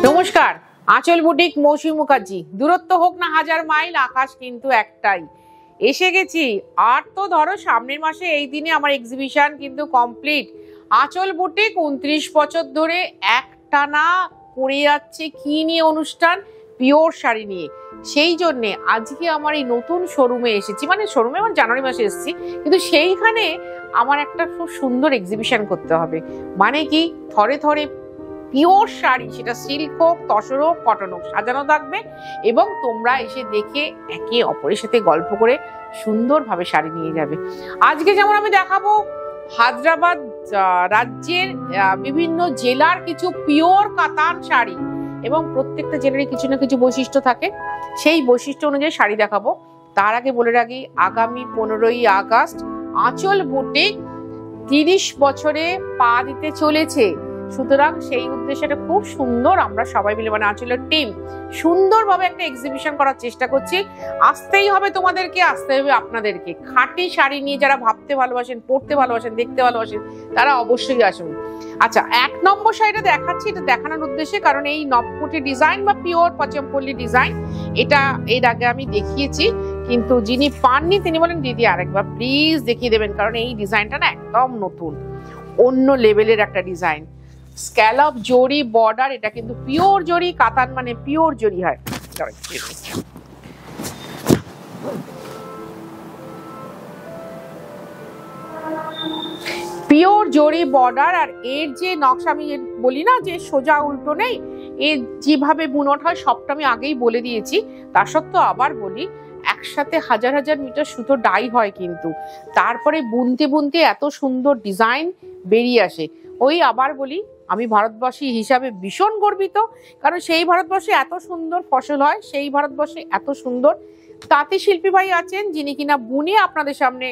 নমস্কার, আঁচল বুটিক মৌসুমী মুখার্জি। দূরত্ব হোক না 1000 মাইল, আকাশ কিন্তু একটাই। এসে গেছি। আর তো ধরো সামনের মাসে এই দিনে আমার এক্সিবিশন কিন্তু কমপ্লিট। আঁচল বুটিক 29 বছর ধরে একটানা করে যাচ্ছে কি নিয়ে অনুষ্ঠান? পিওর শাড়ি নিয়ে। সেই জন্যে আজকে আমার এই নতুন শোরুমে এসেছি, মানে শোরুমে আমার জানুয়ারি মাসে এসেছি, কিন্তু সেইখানে আমার একটা খুব সুন্দর এক্সিবিশন করতে হবে। মানে কি, থরে থরে পিওর শাড়ি, সেটা সিল্ক হোক, তসর হোক, কটন হোক, সাজানো থাকবে এবং তোমরা এসে দেখে একে অপরের সাথে গল্প করে সুন্দরভাবে শাড়ি নিয়ে যাবে। আজকে যেমন আমি দেখাবো হায়দ্রাবাদ রাজ্যের বিভিন্ন জেলার কিছু পিওর কাতান শাড়ি, এবং প্রত্যেকটা জেলারই কিছু না কিছু বৈশিষ্ট্য থাকে, সেই বৈশিষ্ট্য অনুযায়ী শাড়ি দেখাবো। তার আগে বলে রাখি, আগামী 15ই আগস্ট আঁচল বুটিক 30 বছরে পা দিতে চলেছে। সুতরাং সেই উদ্দেশ্যে খুব সুন্দর আমরা সবাই মিলে, মানে আঁচলের টিম, সুন্দরভাবে একটা এক্সিবিশন করার চেষ্টা করছি। আসতেই হবে তোমাদেরকে, আসতে হবে আপনাদেরকে। খাঁটি শাড়ি নিয়ে যারা ভাবতে ভালোবাসেন, পড়তে ভালোবাসেন, দেখতে ভালোবাসেন, তারা অবশ্যই আসুন। আচ্ছা, 1 নম্বর শাড়িটা দেখাচ্ছি, এটা দেখানোর উদ্দেশ্যে, কারণ এই নবকুটি ডিজাইন বা পিওর পচমপল্লী ডিজাইন, এটা এর আগে আমি দেখিয়েছি, কিন্তু যিনি পাননি তিনি বলেন দিদি আরেকবার প্লিজ দেখিয়ে দেবেন, কারণ এই ডিজাইনটা না একদম নতুন, অন্য লেভেলের একটা ডিজাইন। স্ক্যালপ জরি বর্ডার, এটা কিন্তু পিওর জরি, কাতান মানে পিওর জরি হয়। পিওর জরি বর্ডার, আর এর যে নকশা, আমি বলি না যে সোজা উল্টো নেই, এর যেভাবে বুনট হয় সবটা আমি আগেই বলে দিয়েছি। তার সত্ত্বেও আবার বলি, একসাথে হাজার হাজার মিটার সুতো ডাই হয়, কিন্তু তারপরে বুনতে বুনতে এত সুন্দর ডিজাইন বেরিয়ে আসে। ওই আবার বলি, আমি ভারতবাসী হিসাবে ভীষণ গর্বিত, কারণ সেই ভারতবর্ষে এত সুন্দর ফসল হয়, সেই ভারতবর্ষে এত সুন্দর তাঁতি শিল্পী ভাই আছেন, যিনি কিনা বুনে আপনাদের সামনে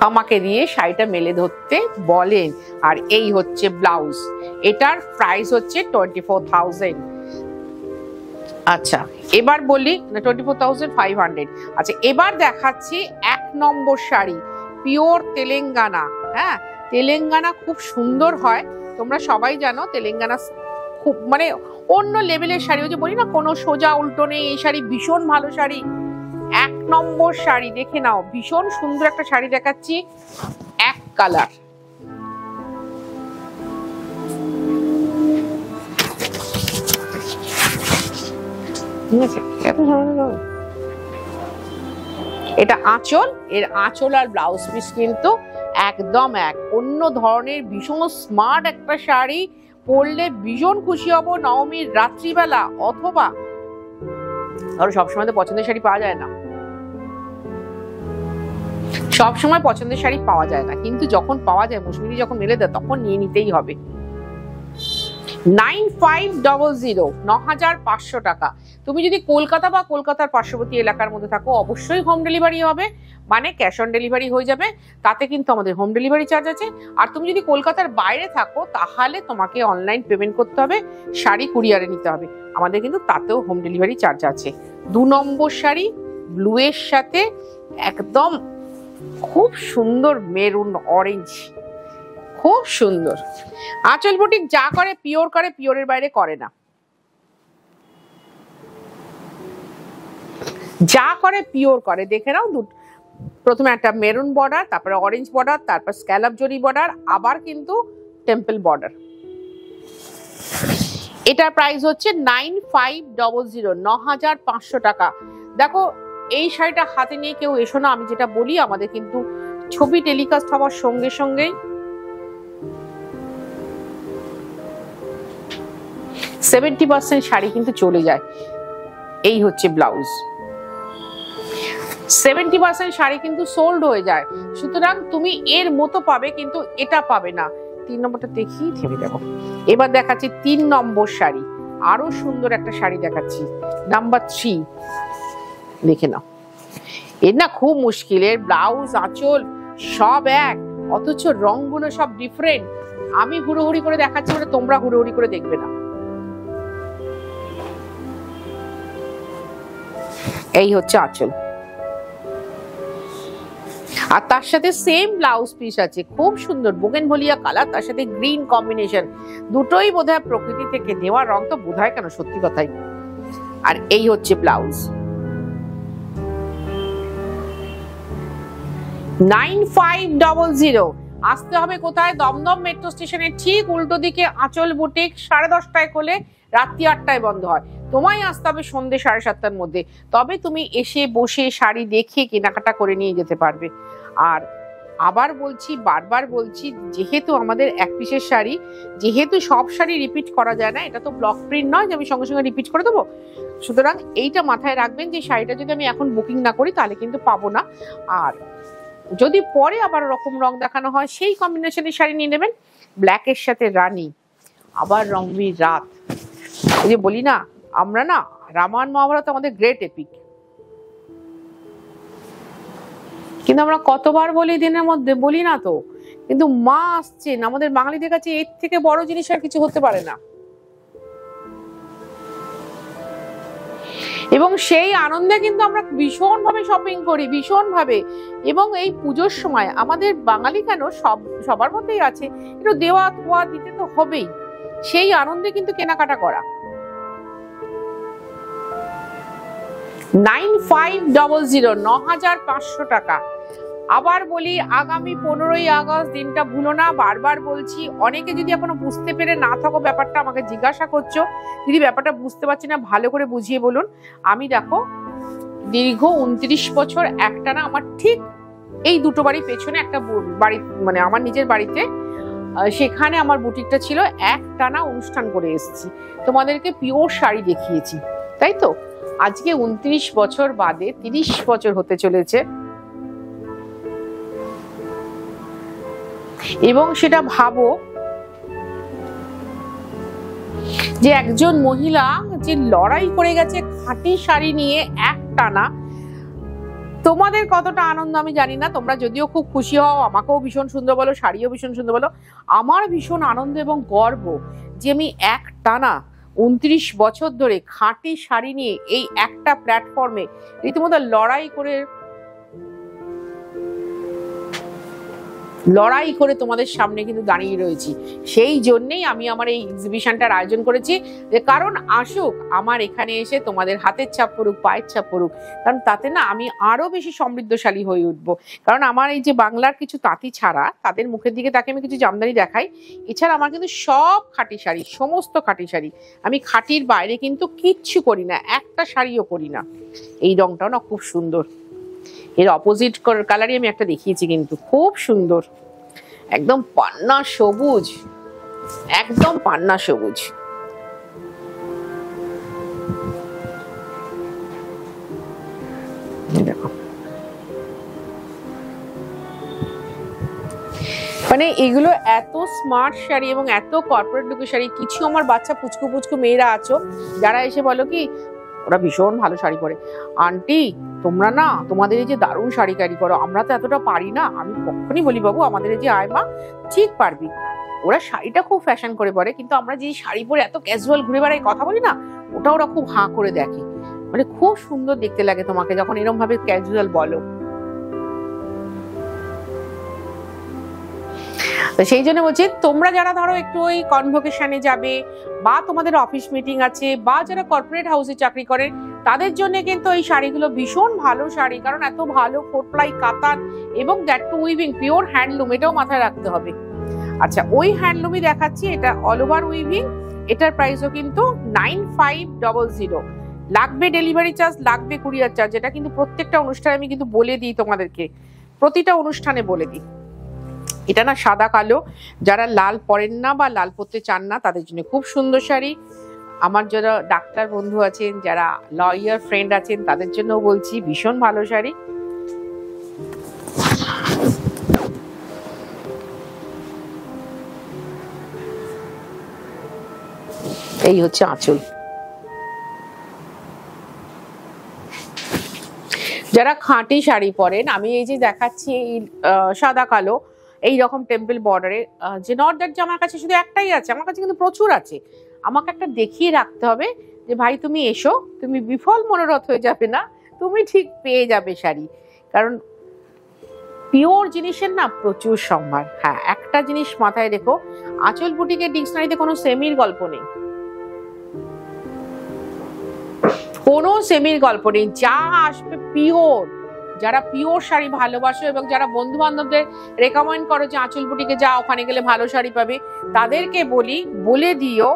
আমাকে দিয়ে শাড়িটা মেলে ধরতে বলেন। আর এই হচ্ছে ব্লাউজ, এটার প্রাইস হচ্ছে 24,000। আচ্ছা, এবার বলি 24,500। আচ্ছা, এবার দেখাচ্ছি 1 নম্বর শাড়ি, পিওর তেলেঙ্গানা। হ্যাঁ, তেলেঙ্গানা খুব সুন্দর হয়, তোমরা সবাই জানো। তেলেঙ্গানা খুব মানে অন্য লেভেলের শাড়ি, ওই যে বলি না কোনো সোজা উল্টো নেই, এই শাড়ি ভীষণ ভালো শাড়ি। 1 নম্বর শাড়ি দেখে নাও, ভীষণ সুন্দর একটা শাড়ি দেখাচ্ছি, এক কালার। এটা আঁচল, এর আঁচল আর ব্লাউজ পিস কিন্তু একদম এক অন্য ধরনের, ভীষণ স্মার্ট একটা শাড়ি। পরলে ভীষণ খুশি হব নবমীর রাত্রিবেলা, অথবা ধরো সবসময় তো পছন্দের শাড়ি পাওয়া যায় না, সবসময় পছন্দের শাড়ি পাওয়া যায় না, কিন্তু যখন পাওয়া যায়, মৌসুমী যখন মেলে দেয়, তখন নিয়ে নিতেই হবে। 9500, 9500 টাকা। তুমি যদি কলকাতা বা কলকাতার পার্শ্ববর্তী এলাকার মধ্যে থাকো, অবশ্যই হোম ডেলিভারি হবে, মানে ক্যাশ অন ডেলিভারি হয়ে যাবে, তাতে কিন্তু আমাদের হোম ডেলিভারি চার্জ আছে। আর তুমি যদি কলকাতার বাইরে থাকো, তাহলে তোমাকে অনলাইন পেমেন্ট করতে হবে, শাড়ি কুরিয়ারে নিতে হবে, আমাদের কিন্তু তাতেও হোম ডেলিভারি চার্জ আছে। 2 নম্বর শাড়ি, ব্লু এর সাথে একদম খুব সুন্দর মেরুন অরেঞ্জ, খুব সুন্দর। আঁচল বুটিক যা করে পিওর করে, পিওরের বাইরে করে না। যা করে পিওর করে, দেখে নাও। প্রথমে একটা মেরুন বর্ডার, তারপরে অরেঞ্জ বর্ডার, তারপর স্ক্যালপ জরি বর্ডার, আবার কিন্তু টেম্পল বর্ডার। এটার প্রাইস হচ্ছে 9500, 9500 টাকা। দেখো, এই শাড়িটা হাতে নিয়ে কেউ এসো না, আমি যেটা বলি, আমাদের কিন্তু ছবি টেলিকাস্ট হওয়ার সঙ্গে সঙ্গেই 70% শাড়ি কিন্তু চলে যায়। এই হচ্ছে ব্লাউজ, 70% শাড়ি কিন্তু সোল্ড হয়ে যায়। সুতরাং তুমি এর মতো পাবে, কিন্তু এটা পাবে না। 3 নম্বরটা দেখি, থেমে যাবো। এবার দেখাচ্ছি 3 নম্বর শাড়ি, আরো সুন্দর একটা শাড়ি দেখাচ্ছি, নাম্বার 3। দেখে নাও, এর না খুব মুশকিল, এর ব্লাউজ আঁচল সব এক, অথচ রংগুলো সব ডিফারেন্ট। আমি হুড়োহুড়ি করে দেখাচ্ছি, মানে তোমরা হুড়োহুড়ি করে দেখবে না। এই হচ্ছে আঁচল, আর তার সাথে সেম ব্লাউজ পিস আছে, খুব সুন্দর বোগেনভেলিয়া কালার, তার সাথে গ্রিন কম্বিনেশন, দুটোই বোধহয় প্রকৃতি থেকে নেওয়া রং, তো বোধহয় কেন, সত্যি কথাই। আর এই হচ্ছে ব্লাউজ। 9500। আসতে হবে কোথায়? দমদম মেট্রো স্টেশনের ঠিক উল্টো দিকে আঁচল বুটিক। 10:30টায় খোলে, রাত্রি 8টায় বন্ধ হয়। তোমায় আসতে হবে সন্ধ্যে 7:30টার মধ্যে, তবে তুমি এসে বসে শাড়ি দেখে কেনাকাটা করে নিয়ে যেতে পারবে। আর আবার বলছি, বারবার বলছি, যেহেতু আমাদের এক পিসের শাড়ি, যেহেতু সব শাড়ি রিপিট করা যায় না, এটা তো ব্লক প্রিন্ট নয় যে আমি সঙ্গে সঙ্গে রিপিট করে দেবো, সুতরাং এইটা মাথায় রাখবেন যে শাড়িটা যদি আমি এখন বুকিং না করি তাহলে কিন্তু পাবো না। আর যদি পরে আবার রকম রং দেখানো হয়, সেই কম্বিনেশনের শাড়ি নিয়ে নেবেন। ব্ল্যাকের সাথে রানী, আবার রংবীর রাত। ওই যে বলি না আমরা, না রামায়ণ মহাভারত আমাদের গ্রেট এপিক, কিন্তু আমরা কতবার বলি দিনের মধ্যে, বলি না তো। কিন্তু মা আসছেন, আমাদের বাঙালিদের কাছে এর থেকে বড় জিনিস আর কিছু হতে পারে না। এবং সেই আনন্দে কিন্তু আমরা ভীষণ ভাবে শপিং করি, ভীষণ ভাবে। এবং এই পুজোর সময় আমাদের বাঙালি কেন, সবার মধ্যেই আছে, একটু দেওয়া থোয়া দিতে তো হবেই, সেই আনন্দে কিন্তু কেনাকাটা করা। 9500, 9500 টাকা। আবার বলি, আগামী 15ই আগস্ট দিনটা ভুলো না, বারবার বলছি। অনেকে যদি এখনো বুঝতে পেরে না থাকো ব্যাপারটা, আমাকে জিজ্ঞাসা করছো, যদি ব্যাপারটা বুঝতে পারছি না ভালো করে বুঝিয়ে বলুন। আমি দেখো দীর্ঘ 29 বছর একটানা, আমার ঠিক এই দুটো বাড়ির পেছনে একটা বাড়ি, মানে আমার নিজের বাড়িতে, সেখানে আমার বুটিকটা ছিল, একটানা অনুষ্ঠান করে এসেছি, তোমাদেরকে পিওর শাড়ি দেখিয়েছি, তাই তো। আজকে 29 বছর বাদে 30 বছর হতে চলেছে, এবং সেটা ভাবো যে একজন মহিলা যে লড়াই করে গেছে খাঁটি শাড়ি নিয়ে একটানা। তোমাদের কতটা আনন্দ আমি জানি না, তোমরা যদিও খুব খুশি হও, আমাকেও ভীষণ সুন্দর বলো, শাড়িও ভীষণ সুন্দর বলো, আমার ভীষণ আনন্দ এবং গর্ব যে আমি একটানা 29 বছর ধরে খাঁটি শাড়ি নিয়ে এই একটা প্ল্যাটফর্মে রীতিমতো লড়াই করে তোমাদের সামনে কিন্তু দাঁড়িয়ে রয়েছি। সেই জন্যেই আমি আমার এই এক্সিবিশনটার আয়োজন করেছি, যে কারণ আসুক আমার এখানে এসে তোমাদের হাতের ছাপ পড়ুক, পায়ের ছাপ পড়ুক, কারণ তাতে না আমি আরো বেশি সমৃদ্ধশালী হয়ে উঠবো। কারণ আমার এই যে বাংলার কিছু তাঁতি ছাড়া, তাদের মুখের দিকে তাকে আমি কিছু জামদানি দেখাই, এছাড়া আমার কিন্তু সব খাঁটি শাড়ি, সমস্ত খাঁটি শাড়ি। আমি খাঁটির বাইরে কিন্তু কিচ্ছু করি না, একটা শাড়িও করি না। এই রংটাও না খুব সুন্দর, এর অপোজিট কালারই আমি একটা দেখিয়েছি, কিন্তু খুব সুন্দর, একদম পান্না সবুজ, একদম পান্না সবুজ। দেখো মানে এগুলো এত স্মার্ট শাড়ি এবং এত কর্পোরেট লুকের শাড়ি। কিছু আমার বাচ্চা পুচকু পুচকু মেয়েরা আছো যারা এসে বলো কি, ওরা ভীষণ ভালো শাড়ি পরে, আন্টি তোমরা না তোমাদের এই যে দারুণ শাড়ি ক্যারি করো, আমরা তো এতটা পারি না। আমি কখনই বলি, বাবু আমাদের এই যে আয়মা ঠিক পারবি। ওরা শাড়িটা খুব ফ্যাশন করে পরে, কিন্তু আমরা যে শাড়ি পরে এত ক্যাজুয়াল ঘুরে বেড়াই কথা বলি না, ওটা ওরা খুব হাঁ করে দেখে। মানে খুব সুন্দর দেখতে লাগে তোমাকে যখন এরকম ভাবে ক্যাজুয়াল বলো। তো সেই জন্য বলছি, তোমরা যারা ধরো একটু ওই কনভোকেশনে যাবে, বা তোমাদের অফিস মিটিং আছে, বা যারা কর্পোরেট হাউসে চাকরি করে, তাদের জন্য কিন্তু এই শাড়িগুলো ভীষণ ভালো শাড়ি। কারণ এত ভালো ফোরপ্লাই কাতান, এবং that too weaving, pure handloom, এটাও মাথায় রাখতে হবে। আচ্ছা, ওই হ্যান্ডলুমই দেখাচ্ছি, এটা অল ওভার উইভিং। এটার প্রাইসও কিন্তু 9500। লাগবে ডেলিভারি চার্জ, লাগবে কুরিয়ার চার্জ। এটা কিন্তু প্রত্যেকটা অনুষ্ঠানে আমি কিন্তু বলে দিই তোমাদেরকে, প্রতিটা অনুষ্ঠানে বলে দিই। এটা না সাদা কালো, যারা লাল পরেন না বা লাল পরতে চান না তাদের জন্য খুব সুন্দর শাড়ি। আমার যারা ডাক্তার বন্ধু আছেন, যারা লয়ার ফ্রেন্ড আছেন, তাদের জন্য বলছি ভীষণ ভালো শাড়ি। এই হচ্ছে আঁচল। যারা খাঁটি শাড়ি পরেন, আমি এই যে দেখাচ্ছি সাদা কালো এইরকম টেম্পল বর্ডারে, যে নট দ্যাট যে আমার কাছে শুধু একটাই আছে, আমার কাছে কিন্তু প্রচুর আছে। আমাকে একটা দেখিয়ে রাখতে হবে যে ভাই তুমি এসো, তুমি বিফল মনোরথ হয়ে যাবে না, তুমি ঠিক পেয়ে যাবে শাড়ি। কারণ পিওর জিনিসের না প্রচুর সম্ভার। হ্যাঁ, একটা জিনিস মাথায় রেখো, আঁচল বুটিকের ডিকশনারিতে কোনো সেমির গল্প নেই, কোনো সেমির গল্প নেই। যা আসবে পিওর। যারা পিওর শাড়ি ভালোবাসো এবং যারা বন্ধু বান্ধবদের রেকমেন্ড করো যে আঁচল বুটিকে যা, ওখানে গেলে ভালো শাড়ি পাবে, তাদেরকে বলে দিও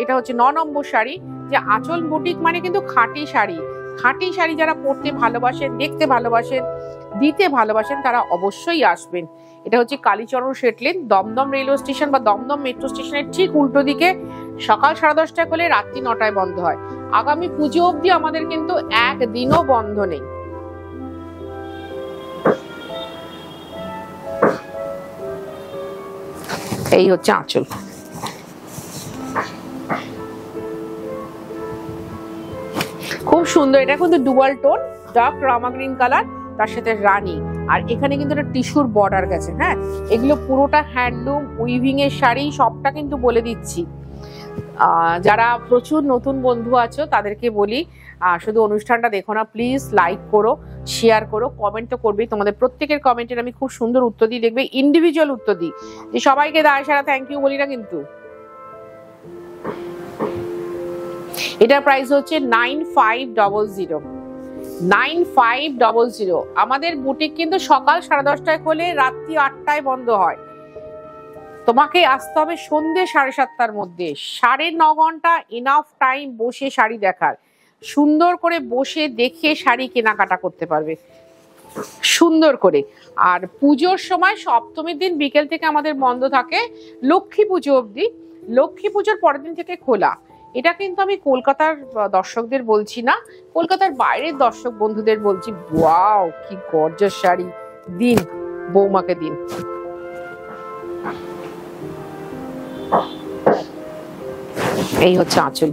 এটা হচ্ছে 9 নম্বর শাড়ি, যে আঁচল বুটিক মানে কিন্তু খাঁটি শাড়ি। খাঁটি শাড়ি যারা পরতে ভালোবাসেন, দেখতে ভালোবাসেন, দিতে ভালোবাসেন, তারা অবশ্যই আসবেন। এটা হচ্ছে কালীচরণ শেটলেন, দমদম রেলওয়ে স্টেশন বা দমদম মেট্রো স্টেশনের ঠিক উল্টো দিকে। সকাল 10:30টায় খোলে, রাত্রি 9টায় বন্ধ হয়। আগামী পুজো অবধি আমাদের কিন্তু একদিনও বন্ধ নেই। এই হচ্ছে আঁচল। খুব সুন্দর। এটা কিন্তু ডুয়াল টোন, ডার্ক রামা গ্রিন কালার, তার সাথে রানী। আর এখানে কিন্তু একটা টিস্যুর বর্ডার গেছে। হ্যাঁ, এগুলো পুরোটা হ্যান্ডলুম উইভিং এর শাড়ি, সবটা কিন্তু বলে দিচ্ছি। যারা প্রচুর নতুন বন্ধু আছো তাদেরকে বলি, শুধু অনুষ্ঠানটা দেখো না, প্লিজ লাইক করো, শেয়ার করো, কমেন্ট তো করবেই। তোমাদের প্রত্যেকের কমেন্টের আমি খুব সুন্দর উত্তর দিই, দেখবে ইন্ডিভিজুয়াল উত্তর দিই, যে সবাইকে দায় সারা থ্যাংক ইউ বলি না কিন্তু। এটার প্রাইস হচ্ছে 9500। 9500। আমাদের বুটিক কিন্তু সকাল 10:30টায় খোলে, রাত্রি 8টায় বন্ধ হয়। তোমাকে আসতে হবে সন্ধ্যে 7:30টার মধ্যে। 9.5 ঘন্টা ইনাফ টাইম বসে শাড়ি দেখার, সুন্দর করে বসে দেখে শাড়ি কেনাকাটা করতে পারবে সুন্দর করে। আর পুজোর সময় সপ্তমীর দিন বিকেল থেকে আমাদের বন্ধ থাকে লক্ষ্মী পুজো অবধি। লক্ষ্মী পুজোর পরের দিন থেকে খোলা। এটা কিন্তু আমি কলকাতার দর্শকদের বলছি না, কলকাতার বাইরের দর্শক বন্ধুদের বলছি। ওয়াও, কি গর্জাস শাড়ি! দিন বৌমাকে দিন। এই হচ্ছে আঁচল।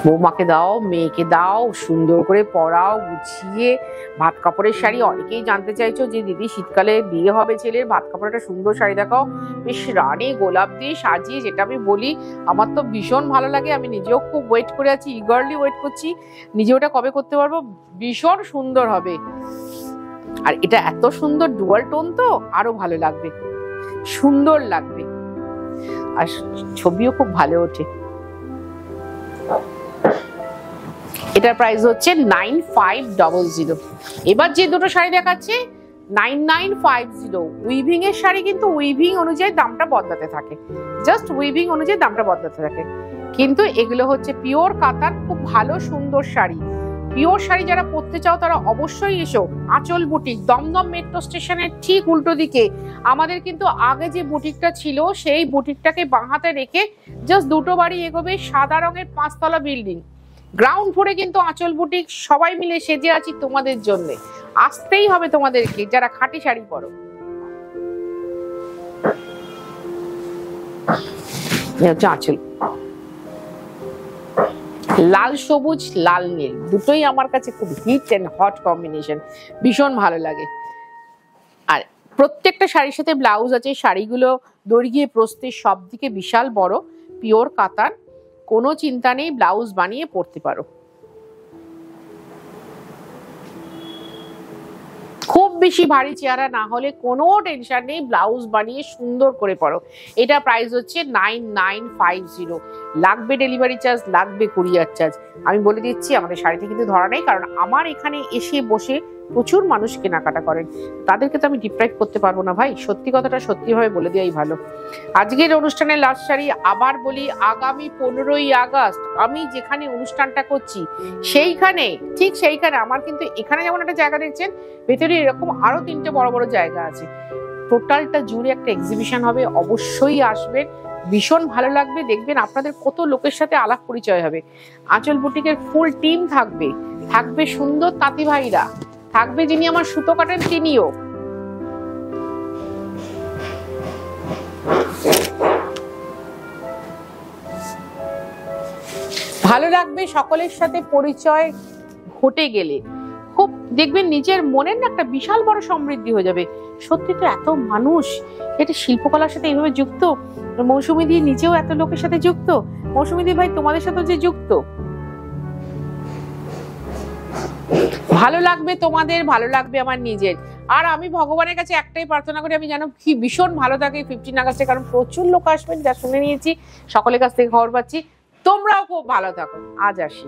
বৌমাকে দাও, মেয়েকে দাও, সুন্দর করে পরাও, গুছিয়ে। ভাত কাপড়ের শাড়ি অনেকেই জানতে চাইছো যে দিদি শীতকালে বিয়ে হবে ছেলের, ভাত কাপড় একটা সুন্দর শাড়ি দেখাও, বেশ রানী গোলাপ দিয়ে সাজিয়ে। যেটা আমি বলি, আমার তো ভীষণ ভালো লাগে। আমি নিজেও খুব ওয়েট করে আছি, ইগারলি ওয়েট করছি, নিজে ওটা কবে করতে পারবো। ভীষণ সুন্দর হবে। আর এটা এত সুন্দর ডুয়াল টোন, তো আরো ভালো লাগবে, সুন্দর লাগবে, আর ছবিও খুব ভালো ওঠে। এটার প্রাইস হচ্ছে 9500। এবার যে দুটো শাড়ি দেখাচ্ছে 9950। উইভিং এর শাড়ি কিন্তু উইভিং অনুযায়ী দামটা বদলাতে থাকে, জাস্ট উইভিং অনুযায়ী দামটা বদলাতে থাকে। কিন্তু এগুলো হচ্ছে পিওর কাতান, খুব ভালো সুন্দর শাড়ি। পিওর শাড়ি যারা পরতে চাও তারা অবশ্যই এসো। আঁচল বুটিক, দমদম মেট্রো স্টেশনের ঠিক উল্টো দিকে। আমাদের কিন্তু আগে যে বুটিকটা ছিল, সেই বুটিকটাকে বাঁ হাতে রেখে জাস্ট দুটো বাড়ি এগোবে, সাদা রঙের 5তলা বিল্ডিং, গ্রাউন্ড ফ্লোরে কিন্তু আঁচল বুটিক। সবাই মিলে সেজে আছি তোমাদের জন্য। আসতেই হবে তোমাদেরকে যারা খাঁটি শাড়ি পরো। আঁচল লাল সবুজ, লাল নীল, দুটোই আমার কাছে খুব হিট এন্ড হট কম্বিনেশন, ভীষণ ভালো লাগে। আর প্রত্যেকটা শাড়ির সাথে ব্লাউজ আছে। শাড়িগুলো দৈর্ঘ্যে প্রস্থে সব দিকে বিশাল বড়, পিওর কাতান, কোনো চিন্তা নেই, ব্লাউজ বানিয়ে পরতে পারো। খুব বেশি ভারী চেহারা না হলে কোনো টেনশন নেই, ব্লাউজ বানিয়ে সুন্দর করে পরো। এটা প্রাইস হচ্ছে 9950। লাগবে ডেলিভারি চার্জ, লাগবে কুরিয়ার চার্জ। আমি বলে দিচ্ছি, আমাদের শাড়িতে কিন্তু ধরা নেই, কারণ আমার এখানে এসে বসে প্রচুর মানুষ কেনাকাটা করেন, তাদেরকে তো আমি ডিপ্রাইভ করতে পারবো না ভাই। সত্যি কথাটা সত্যিভাবে বলে দেওয়াই ভালো। আজকের অনুষ্ঠানের লাস্ট শাড়ি আবার বলি, আগামী 15ই আগস্ট আমি যেখানে অনুষ্ঠানটা করছি সেইখানে, ঠিক সেইখানে আমার কিন্তু এখানে যেমন একটা জায়গা দেখছেন, ভেতরে এরকম আরো 3টে বড় বড় জায়গা আছে। টোটালটা জুড়ে একটা এক্সিবিশন হবে, অবশ্যই আসবেন, ভীষণ ভালো লাগবে। দেখবেন আপনাদের কত লোকের সাথে আলাপ পরিচয় হবে। আঁচল বুটিকের ফুল টিম থাকবে, থাকবে সুন্দর তাঁতি ভাইরা, থাকবে যিনি আমার সুতো কাটেন তিনিও। ভালো লাগবে সকলের সাথে পরিচয় ঘটে গেলে। খুব দেখবেন নিজের মনের না একটা বিশাল বড় সমৃদ্ধি হয়ে যাবে। সত্যি তো এত মানুষ এটা শিল্পকলার সাথে এইভাবে যুক্ত। মৌসুমী দি নিজেও এত লোকের সাথে যুক্ত। মৌসুমী দি ভাই তোমাদের সাথে যে যুক্ত, ভালো লাগবে তোমাদের, ভালো লাগবে আমার নিজের। আর আমি ভগবানের কাছে একটাই প্রার্থনা করি, আমি যেন কি ভীষণ ভালো থাকি 15 আগস্টে, কারণ প্রচুর লোক আসবেন যা শুনে নিয়েছি, সকলের কাছ থেকে খবর পাচ্ছি। তোমরাও খুব ভালো থাকো। আজ আসি।